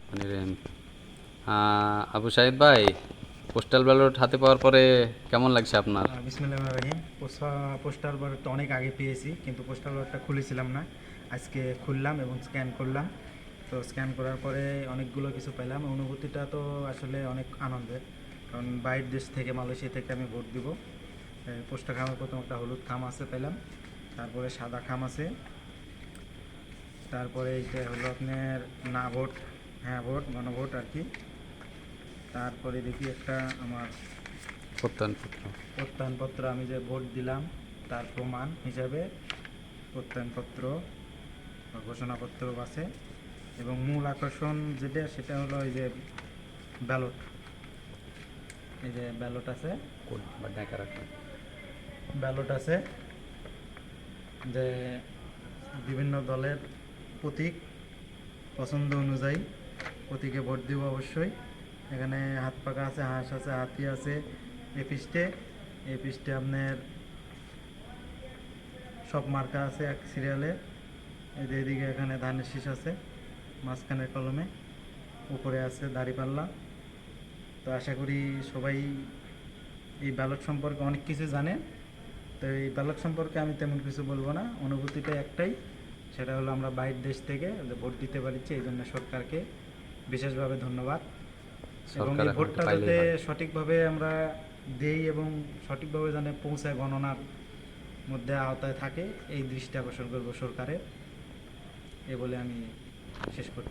মানে আবু সাইদ ভাই, postal ballot হাতে পাওয়ার পরে কেমন লাগছে আপনার? বিসমিল্লাহির রহমানির রহিম। পোস্টাল ব্যালটটা অনেক আগে পেয়েছি, কিন্তু পোস্টাল ব্যালটটা খুলেছিলাম না। আজকে খুললাম এবং স্ক্যান করলাম। তো স্ক্যান করার পরে অনেকগুলো কিছু পেলাম। অনুভূতিটা তো আসলে অনেক আনন্দের, কারণ বাইরের দেশ থেকে, মালয়েশিয়া থেকে আমি ভোট দিব। পোস্টার খামের প্রথম একটা হলুদ খাম আছে পেলাম, তারপরে সাদা খাম আছে, তারপরে এইটা হলো আপনার না ভোট, হ্যাঁ ভোট, গণভোট আর কি। তারপরে দেখি একটা আমার প্রত্যয়নপত্র। প্রত্যয়নপত্র, আমি যে ভোট দিলাম তার প্রমাণ হিসাবে প্রত্যয়নপত্র বা ঘোষণাপত্র আছে। এবং মূল আকর্ষণ যেটা, সেটা হলো এই যে ব্যালট। এই যে ব্যালট আছে, কোন বা ঢাকা রাখবেন? ব্যালট আছে যে বিভিন্ন দলের প্রতীক, পছন্দ অনুযায়ী প্রতীকে ভোট দিব অবশ্যই। এখানে হাত পাকা আছে, হাঁস আছে, হাতি আছে। এই পৃষ্ঠে আপনার সব মার্কা আছে এক সিরিয়ালে। এই যে এদিকে এখানে ধানের শীষ আছে, মাঝখানের কলমে, উপরে আছে দাড়িপাল্লা। তো আশা করি সবাই এই ব্যালট সম্পর্কে অনেক কিছু জানে। তো এই ব্যালট সম্পর্কে আমি তেমন কিছু বলবো না, অনুভূতিটা একটাই, সেটা হলো আমরা বাইরের দেশ থেকে যে ভোট দিতে পারছি, এই জন্য সরকারকে বিশেষভাবে ধন্যবাদ। এবং সরকার এই এখন এটা ভোটটা পাইলেই যাতে হয়। সঠিকভাবে আমরা দেই এবং সঠিকভাবে যেন পৌঁছায়, গণনার মধ্যে আওতায় থাকে, এই দৃষ্টি আকর্ষণ করব সরকারের। এ বলে আমি শেষ করছি।